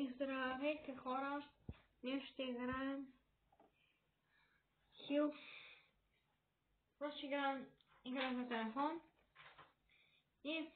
И здравейте хора, ние ще играем Хил. Просто игра за телефон. И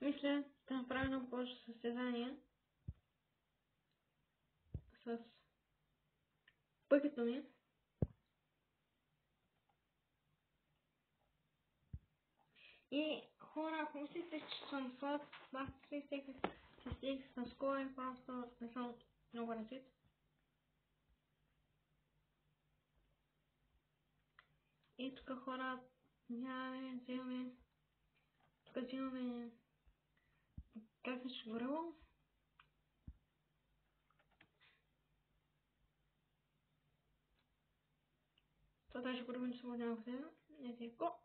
мисля да направя много повече състезания с пътето ми. И хора, ако мислите, че съм слаб, си стих с скоро, просто не съм много развит. И тук хора взимаме как се горило. Това даже горило не съм няма взема. Не си го.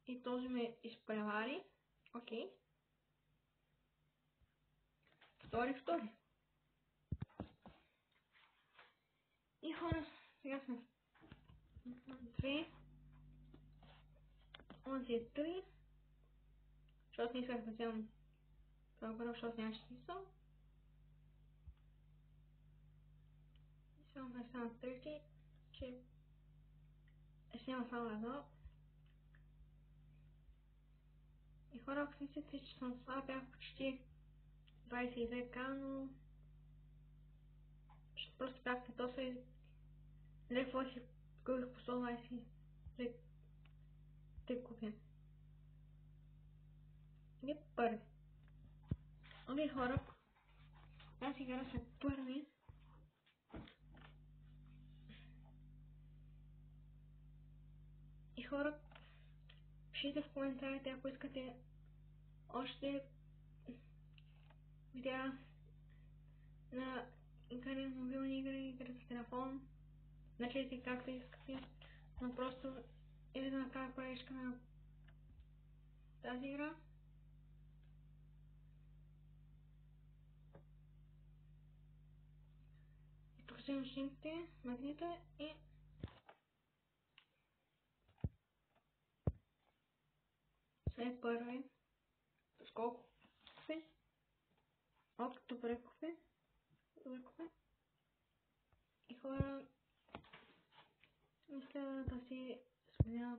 И този ме изпревари. Окей. Втори. И хора, сега сме 2. Онзи е 3. Защото не исках да вземам това горило, защото нямаше смисъл. И само да стана трети, че снимам само едно. И хора, ако мислите, че съм слаб, бях почти 22к, но просто бях катоса и леко си купих по 120 те купя. И първи. Окей хора, аз игра след първи. И хора, пишете в коментарите, ако искате още видеа на игри, мобилни игри с телефон. Начете както искате, но просто или да направя порежка на тази игра. И тук вземам шинките, магнита и след първи. С колко купи? Добре купи. И хора, мисля да си сменя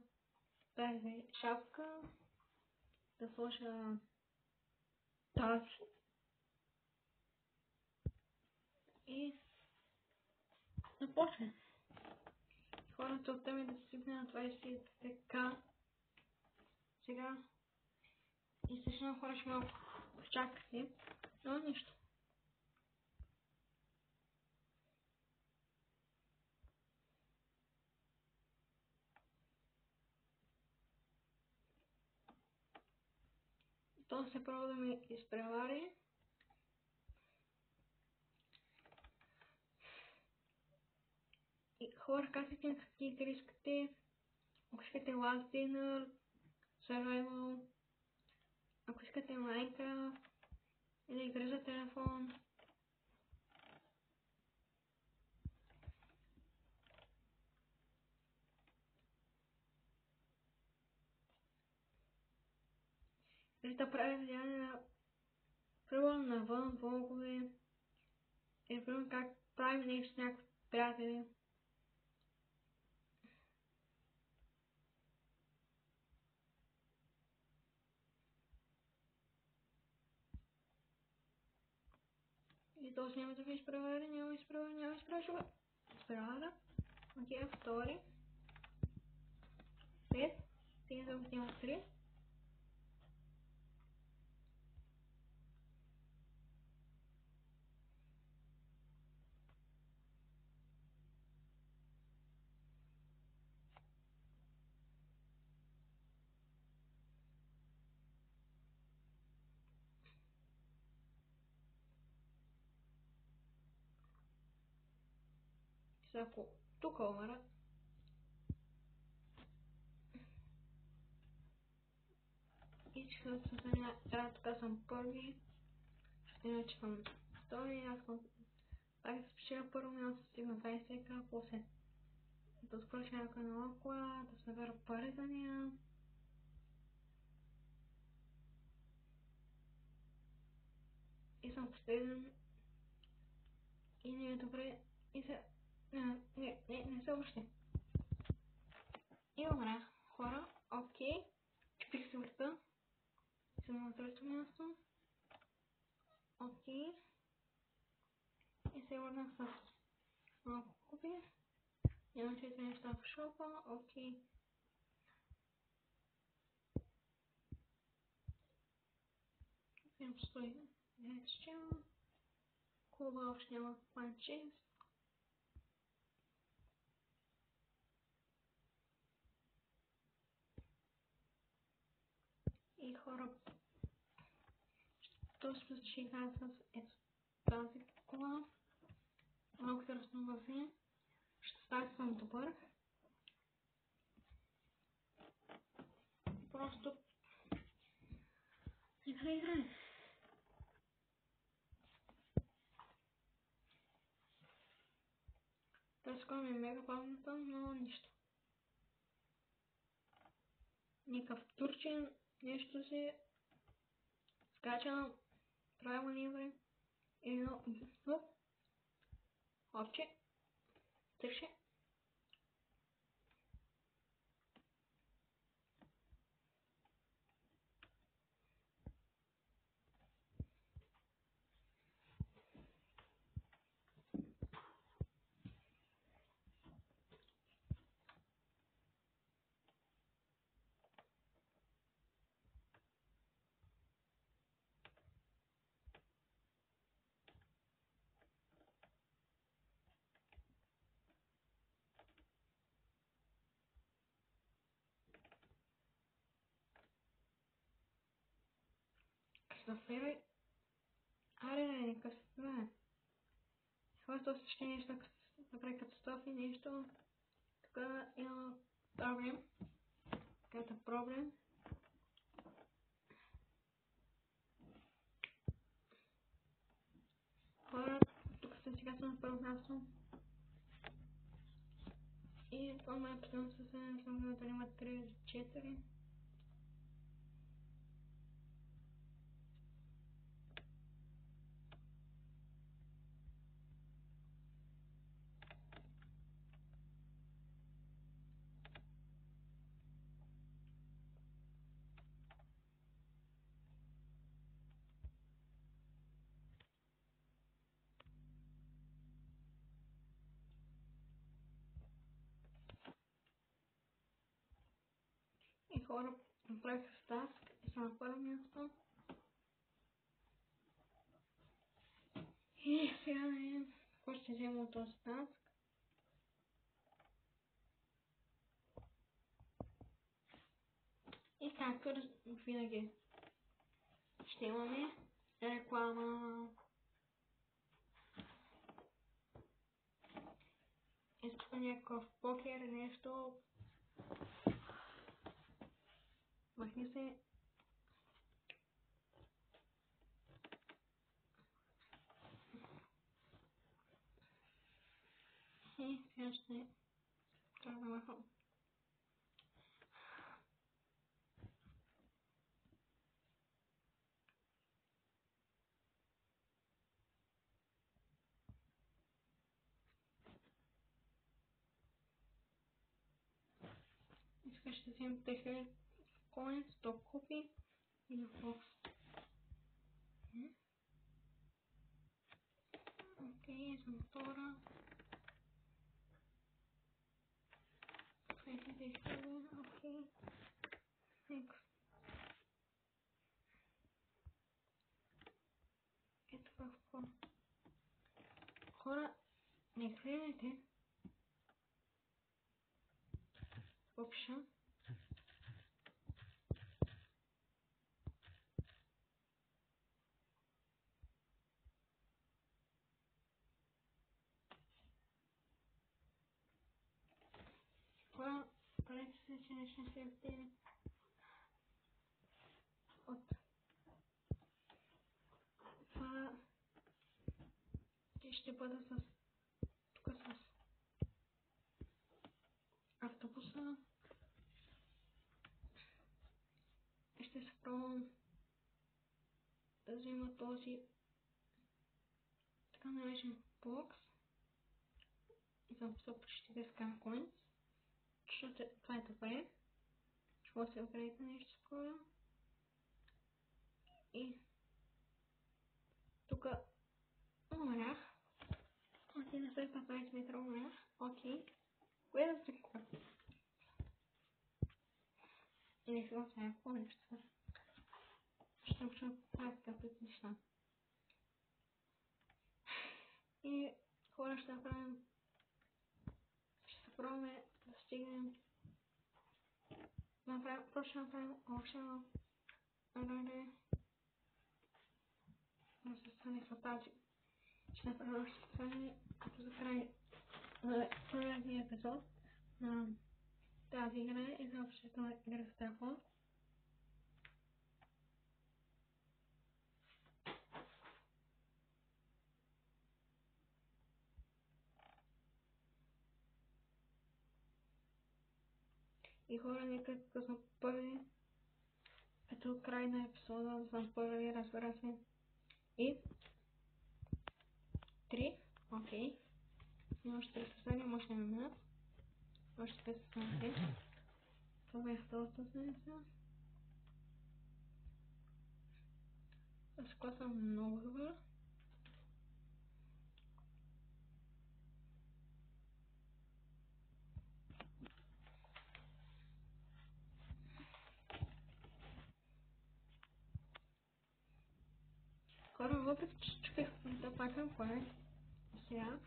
тази шапка, да сложа тази и започваме. Хора, целта ми е да се стигне на 20к сега. И след хора ще малко чакате, но нищо. То се пробва да ме изпревари. И хора, казвайте какви игри искате. Ако искате Last Dinner, Survival, ако искате Minecraft или игри за телефон. Или да правя влияние на примерно навън, влогове. Или примерно как правим нещо с някакви приятели. И то няма да ви изпревари, няма изпревара. Окей, втори. 5. Сега да отнема 3. Сега тук умра. И че се състояние, тук съм първи. Иначе съм втори, аз съм пак да спечеля първо място, стигна 20к, после да скоча някаква нова кола, да събера пари за нея. обстрелян и не е добре и се... Не се обръща. И умрях. Хора, окей. Чупих се врата. Съм на трето място. Окей. И се върнах с малко купи. Имам 4 неща в шопа. Окей. Имам стои. Неща. Клуба още няма панчи. И хора, доста ще играя с ето тази кола. Малко се разнообразя. Ще става съм добър. Просто играй. Тази кола ми е мега бавната, но нищо. Никакъв турчин, нещо си скача, прави маневри. Едно, опче, търше. Къснофери. Аре, не къснофери. Хваща всички неща, направи катастрофи, нещо. Тук има проблем. Какъв проблем? Хора, тук сега съм на първо място. И това ме е последно съседен, съм гледал да има 3-4. И хора, направих с таск и съм на първо място. И сега е, кой ще взема от този таск? И както винаги ще имаме реклама. Искам някакъв покер, нещо. Махни се. И сега ще трябва да махам. И сега ще вземем 3000 коин, 100 купи и на бокс. Окей, съм втора. 2000, окей. Next. Ето какво. Хора, не гледайте. Option. Хора, правете се, че не ще се втели от това. Ще бъда тук с автобуса. Ще се пробвам да взема този така наречен бокс. И съм почти да скам коинс. Това е добре. Ще може да се определите нещо скоро. И тук умрях. Окей, на след 15 метра умрях. Окей. Кое да се купа? Или сега това е по-нещо. Ще правя такъв неща. И хора ще направим. Ще се пробваме да стигнем. Просто ще направим още едно. Раде. Да се стане в тази. Ще направим още стане като за край на първия епизод на тази игра и заобщо това игра с телефон. И хора, нека като съм първи, като край на епизода, съм първи, разбира се. И 3, окей. Още 3 състания, може да ме минат. Още 5 състания. Това е втората седмица. С това съм много добър. Хора, въпреки че чуках да пакам кое сега.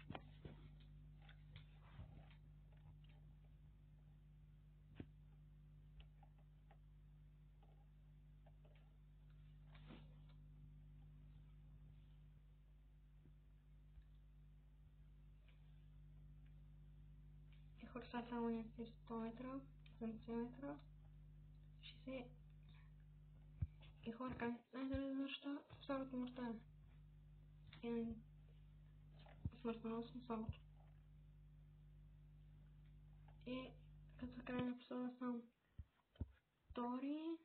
И хора са само някакви 100 метра, 70 метра, 60. И хора, как знаете защо второто му стане? И смъртноносно салото. И като край на епизода съм втори.